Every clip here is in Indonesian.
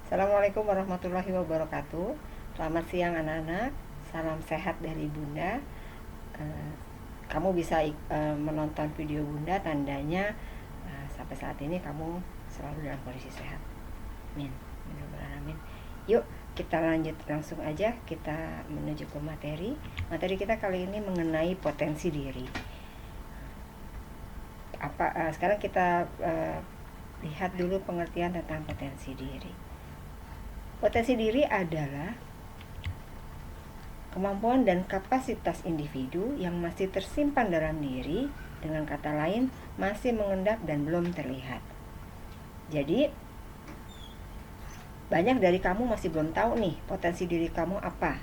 Assalamualaikum warahmatullahi wabarakatuh. Selamat siang anak-anak. Salam sehat dari Bunda. Kamu bisa menonton video Bunda, tandanya sampai saat ini kamu selalu dalam kondisi sehat. Amin. Mudah-mudahan amin. Yuk kita lanjut langsung aja, kita menuju ke materi. Materi kita kali ini mengenai potensi diri. Sekarang kita lihat dulu pengertian tentang potensi diri. Potensi diri adalah kemampuan dan kapasitas individu yang masih tersimpan dalam diri, dengan kata lain masih mengendap dan belum terlihat. Jadi banyak dari kamu masih belum tahu nih potensi diri kamu apa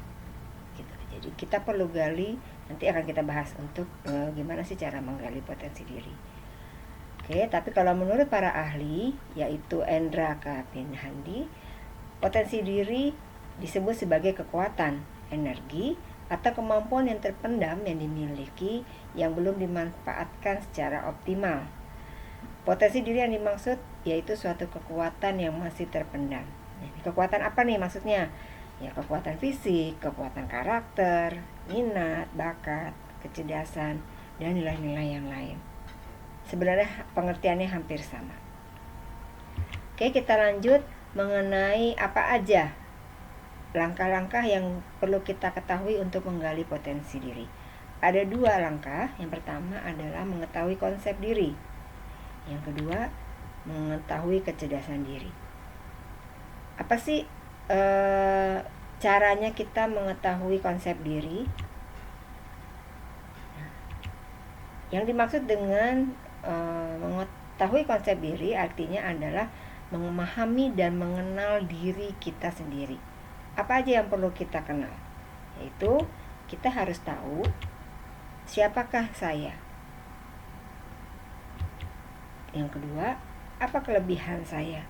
gitu. Jadi kita perlu gali, nanti akan kita bahas untuk gimana sih cara menggali potensi diri. Oke, tapi kalau menurut para ahli, yaitu Endra Kapinhandi, potensi diri disebut sebagai kekuatan, energi, atau kemampuan yang terpendam yang dimiliki yang belum dimanfaatkan secara optimal. Potensi diri yang dimaksud yaitu suatu kekuatan yang masih terpendam. Kekuatan apa nih maksudnya? Ya, kekuatan fisik, kekuatan karakter, minat, bakat, kecerdasan, dan nilai-nilai yang lain. Sebenarnya pengertiannya hampir sama. Oke, kita lanjut mengenai apa aja langkah-langkah yang perlu kita ketahui untuk menggali potensi diri. Ada 2 langkah. Yang pertama adalah mengetahui konsep diri. Yang kedua, mengetahui kecerdasan diri. Apa sih caranya kita mengetahui konsep diri? Yang dimaksud dengan mengetahui konsep diri artinya adalah memahami dan mengenal diri kita sendiri. Apa aja yang perlu kita kenal? Yaitu kita harus tahu siapakah saya. Yang kedua, apa kelebihan saya?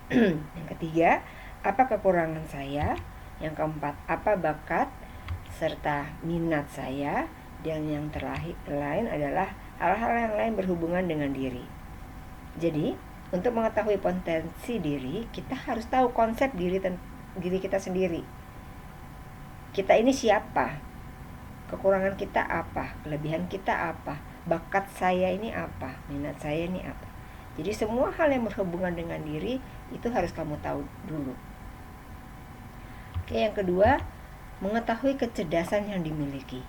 Yang ketiga, apa kekurangan saya? Yang keempat, apa bakat serta minat saya? Dan yang terakhir adalah hal-hal yang lain berhubungan dengan diri. Jadi, untuk mengetahui potensi diri, kita harus tahu konsep diri kita sendiri. Kita ini siapa? Kekurangan kita apa? Kelebihan kita apa? Bakat saya ini apa? Minat saya ini apa? Jadi semua hal yang berhubungan dengan diri itu harus kamu tahu dulu. Oke, yang kedua, mengetahui kecerdasan yang dimiliki.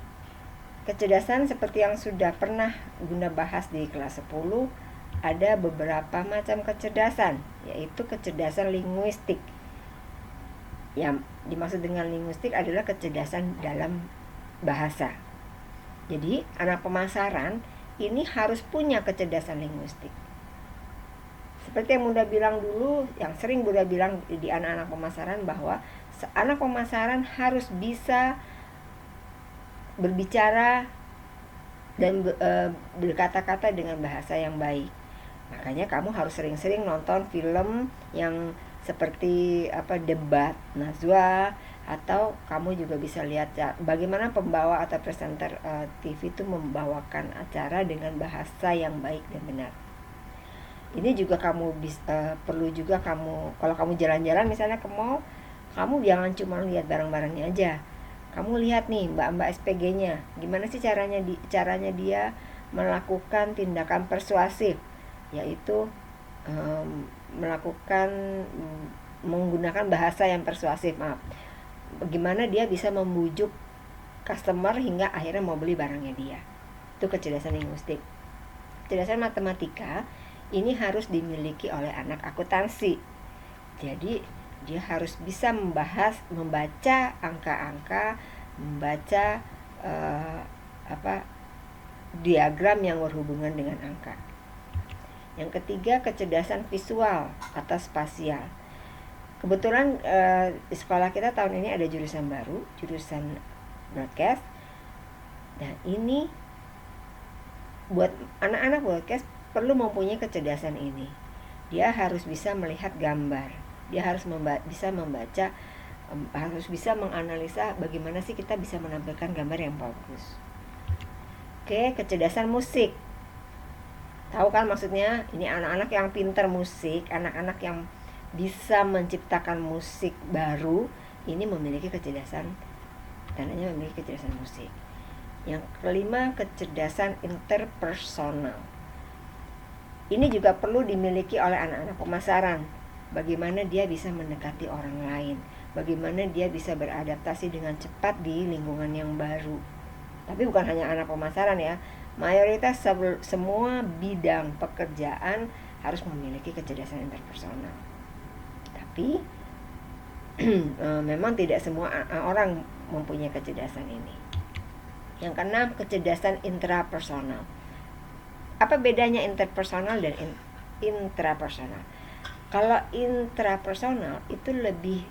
Kecerdasan seperti yang sudah pernah Bunda bahas di kelas 10, ada beberapa macam kecerdasan, yaitu kecerdasan linguistik. Yang dimaksud dengan linguistik adalah kecerdasan dalam bahasa. Jadi, anak pemasaran ini harus punya kecerdasan linguistik. Seperti yang Bunda bilang dulu, yang sering Bunda bilang di anak-anak pemasaran, bahwa anak pemasaran harus bisa berbicara dan berkata-kata dengan bahasa yang baik. Makanya kamu harus sering-sering nonton film yang seperti debat Najwa, atau kamu juga bisa lihat bagaimana pembawa atau presenter TV itu membawakan acara dengan bahasa yang baik dan benar. Ini juga kamu perlu juga kalau kamu jalan-jalan misalnya ke mall, kamu jangan cuma lihat barang-barangnya aja. Kamu lihat nih mbak-mbak SPG-nya, gimana sih caranya dia melakukan tindakan persuasif, yaitu menggunakan bahasa yang persuasif. Bagaimana dia bisa membujuk customer hingga akhirnya mau beli barangnya dia. Itu kecerdasan linguistik. Kecerdasan matematika ini harus dimiliki oleh anak akuntansi. Jadi dia harus bisa membaca angka-angka, membaca diagram yang berhubungan dengan angka. Yang ketiga, kecerdasan visual atau spasial. Kebetulan di sekolah kita tahun ini ada jurusan baru, jurusan broadcast. Dan ini buat anak-anak broadcast perlu mempunyai kecerdasan ini. Dia harus bisa melihat gambar. Dia harus bisa membaca, harus bisa menganalisa bagaimana sih kita bisa menampilkan gambar yang bagus. Oke, kecerdasan musik. Tahu kan maksudnya? Ini anak-anak yang pintar musik, anak-anak yang bisa menciptakan musik baru, ini memiliki kecerdasan, tandanya memiliki kecerdasan musik. Yang kelima, kecerdasan interpersonal. Ini juga perlu dimiliki oleh anak-anak pemasaran. Bagaimana dia bisa mendekati orang lain, bagaimana dia bisa beradaptasi dengan cepat di lingkungan yang baru. Tapi bukan hanya anak pemasaran ya, mayoritas semua bidang pekerjaan harus memiliki kecerdasan interpersonal. Tapi memang tidak semua orang mempunyai kecerdasan ini. Yang keenam, kecerdasan intrapersonal. Apa bedanya interpersonal dan intrapersonal? Kalau intrapersonal itu lebih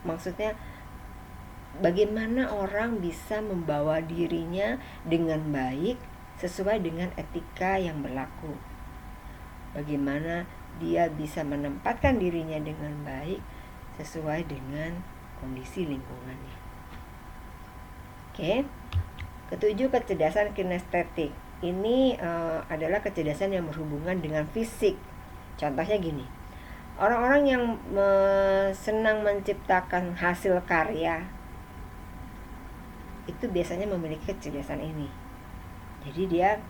maksudnya bagaimana orang bisa membawa dirinya dengan baik sesuai dengan etika yang berlaku. Bagaimana dia bisa menempatkan dirinya dengan baik sesuai dengan kondisi lingkungannya. Oke. Ketujuh, kecerdasan kinestetik. Ini adalah kecerdasan yang berhubungan dengan fisik. Contohnya gini, orang-orang yang senang menciptakan hasil karya itu biasanya memiliki kecerdasan ini. Jadi dia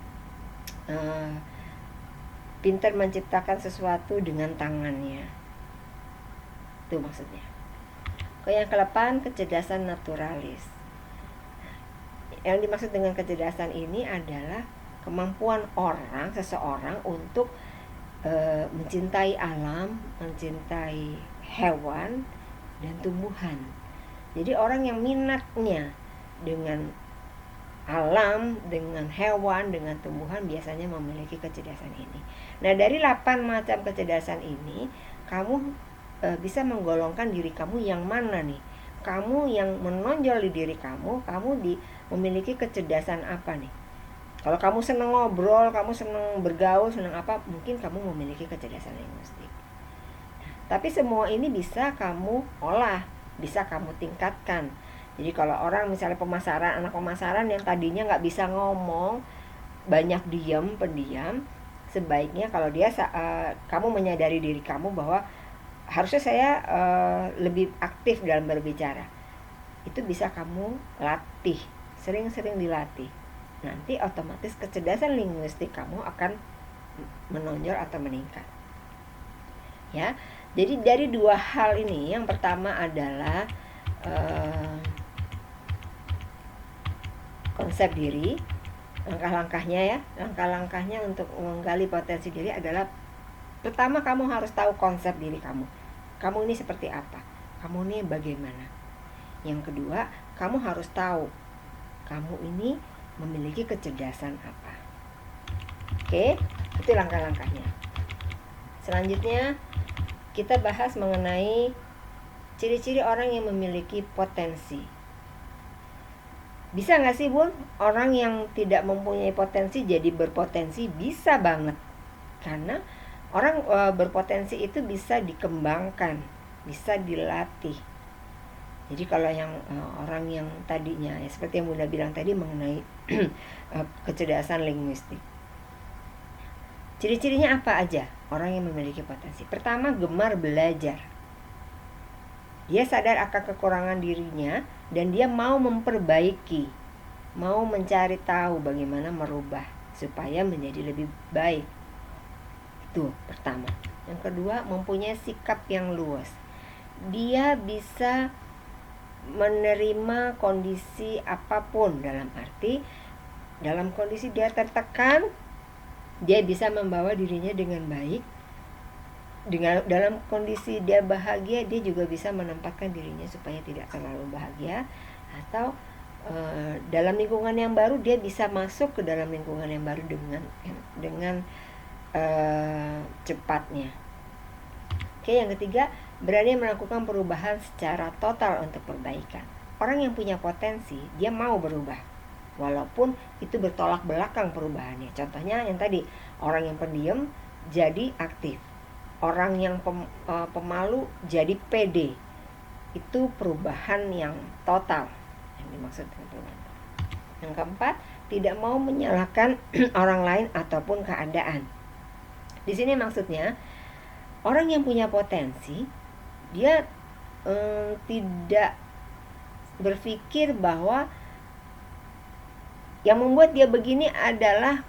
pintar menciptakan sesuatu dengan tangannya. Itu maksudnya. Yang ke-8, kecerdasan naturalis. Yang dimaksud dengan kecerdasan ini adalah kemampuan seseorang untuk mencintai alam, mencintai hewan dan tumbuhan. Jadi orang yang minatnya dengan alam, dengan hewan, dengan tumbuhan biasanya memiliki kecerdasan ini. Nah, dari 8 macam kecerdasan ini, kamu bisa menggolongkan diri kamu yang mana nih? Kamu yang menonjol di diri kamu memiliki kecerdasan apa nih? Kalau kamu senang ngobrol, kamu senang bergaul, senang apa, mungkin kamu memiliki kecerdasan linguistik. Tapi semua ini bisa kamu olah, bisa kamu tingkatkan. Jadi kalau orang misalnya anak pemasaran yang tadinya nggak bisa ngomong, banyak pendiam, sebaiknya kalau kamu menyadari diri kamu bahwa harusnya saya lebih aktif dalam berbicara, itu bisa kamu latih, sering-sering dilatih. Nanti otomatis kecerdasan linguistik kamu akan menonjol atau meningkat. Ya, jadi dari 2 hal ini, yang pertama adalah konsep diri, langkah-langkahnya untuk menggali potensi diri adalah, pertama kamu harus tahu konsep diri kamu. Kamu ini seperti apa? Kamu ini bagaimana? Yang kedua, kamu harus tahu kamu ini memiliki kecerdasan apa. Oke, itu langkah-langkahnya. Selanjutnya kita bahas mengenai ciri-ciri orang yang memiliki potensi. Bisa gak sih Bun, orang yang tidak mempunyai potensi jadi berpotensi? Bisa banget. Karena orang berpotensi itu bisa dikembangkan, bisa dilatih. Jadi kalau yang orang yang tadinya ya, seperti yang Bunda bilang tadi mengenai kecerdasan linguistik, ciri-cirinya apa aja orang yang memiliki potensi? Pertama, gemar belajar. Dia sadar akan kekurangan dirinya dan dia mau memperbaiki, mau mencari tahu bagaimana merubah supaya menjadi lebih baik. Itu pertama. Yang kedua, mempunyai sikap yang luas. Dia bisa menerima kondisi apapun, dalam arti dalam kondisi dia tertekan, dia bisa membawa dirinya dengan baik. Dalam kondisi dia bahagia, dia juga bisa menempatkan dirinya supaya tidak terlalu bahagia. Atau dalam lingkungan yang baru, dia bisa masuk ke dalam lingkungan yang baru dengan cepatnya. Oke, yang ketiga, berani melakukan perubahan secara total untuk perbaikan. Orang yang punya potensi, dia mau berubah, walaupun itu bertolak belakang perubahannya. Contohnya yang tadi, orang yang pendiam jadi aktif, orang yang pemalu jadi pede. Itu perubahan yang total yang dimaksud dengan perubahan. Yang keempat, tidak mau menyalahkan orang lain ataupun keadaan. Di sini maksudnya Orang yang punya potensi, dia tidak berpikir bahwa yang membuat dia begini adalah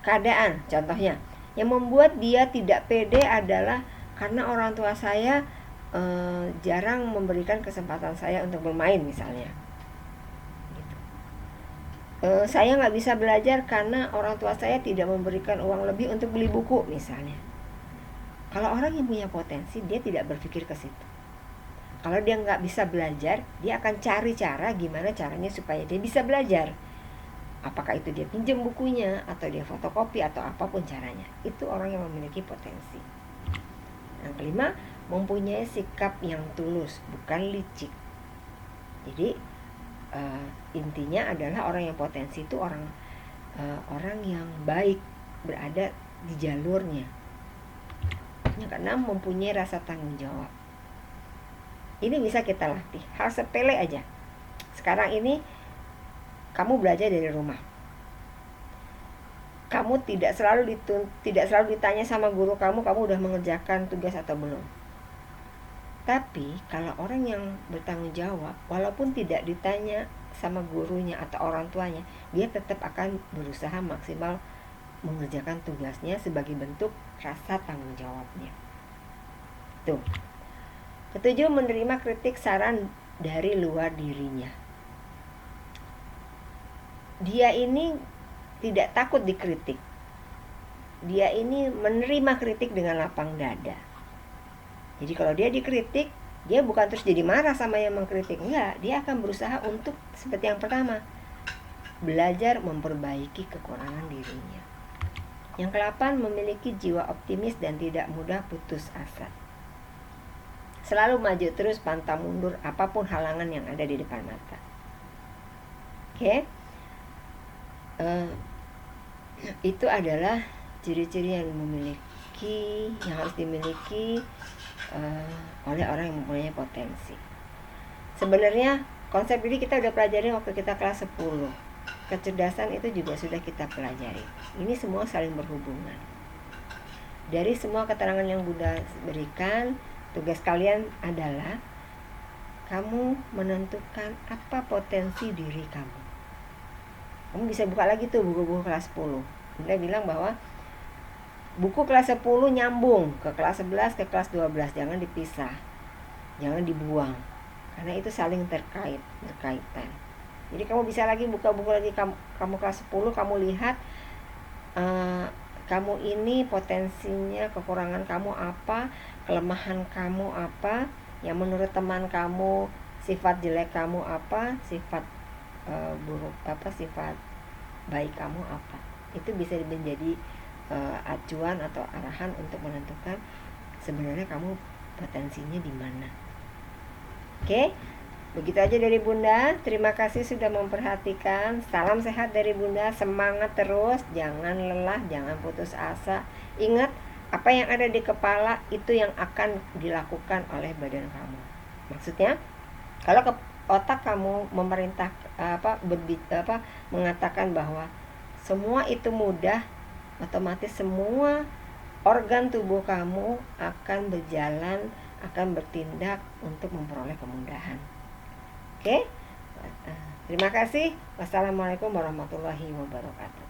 keadaan. Contohnya, yang membuat dia tidak pede adalah karena orang tua saya jarang memberikan kesempatan saya untuk bermain misalnya. Gitu. Saya nggak bisa belajar karena orang tua saya tidak memberikan uang lebih untuk beli buku misalnya. Kalau orang yang punya potensi, dia tidak berpikir ke situ. Kalau dia nggak bisa belajar, dia akan cari cara gimana caranya supaya dia bisa belajar. Apakah itu dia pinjam bukunya, atau dia fotokopi, atau apapun caranya. Itu orang yang memiliki potensi. Yang kelima, mempunyai sikap yang tulus, bukan licik. Jadi intinya adalah orang yang potensi itu orang yang baik, berada di jalurnya. Yang keenam, mempunyai rasa tanggung jawab. Ini bisa kita latih, hal sepele aja. Sekarang ini kamu belajar dari rumah. Kamu tidak selalu ditanya sama guru kamu udah mengerjakan tugas atau belum. Tapi kalau orang yang bertanggung jawab, walaupun tidak ditanya sama gurunya atau orang tuanya, dia tetap akan berusaha maksimal mengerjakan tugasnya sebagai bentuk rasa tanggung jawabnya. Tuh. Ketujuh, menerima kritik saran dari luar dirinya. Dia ini tidak takut dikritik. Dia ini menerima kritik dengan lapang dada. Jadi kalau dia dikritik, dia bukan terus jadi marah sama yang mengkritik. Enggak, dia akan berusaha untuk seperti yang pertama, belajar memperbaiki kekurangan dirinya. Yang ke-8, memiliki jiwa optimis dan tidak mudah putus asa. Selalu maju terus, pantang mundur apapun halangan yang ada di depan mata. Oke? Itu adalah ciri-ciri yang harus dimiliki oleh orang yang mempunyai potensi. Sebenarnya konsep ini kita udah pelajari waktu kita kelas 10. Kecerdasan itu juga sudah kita pelajari. Ini semua saling berhubungan. Dari semua keterangan yang Buddha berikan, tugas kalian adalah kamu menentukan apa potensi diri kamu. Kamu bisa buka lagi tuh buku-buku kelas 10. Bunda bilang bahwa buku kelas 10 nyambung ke kelas 11, ke kelas 12. Jangan dipisah, jangan dibuang, karena itu saling berkaitan. Jadi kamu bisa lagi buka buku lagi, kamu kelas 10, kamu lihat kamu ini potensinya, kekurangan kamu apa, kelemahan kamu apa, yang menurut teman kamu sifat jelek kamu apa, sifat buruk apa, sifat baik kamu apa. Itu bisa menjadi acuan atau arahan untuk menentukan sebenarnya kamu potensinya di mana. Oke, begitu aja dari Bunda. Terima kasih sudah memperhatikan. Salam sehat dari Bunda. Semangat terus, jangan lelah, jangan putus asa. Ingat, apa yang ada di kepala itu yang akan dilakukan oleh badan kamu. Maksudnya, kalau otak kamu mengatakan bahwa semua itu mudah, otomatis semua organ tubuh kamu akan berjalan, akan bertindak untuk memperoleh kemudahan. Oke? Terima kasih. Wassalamualaikum warahmatullahi wabarakatuh.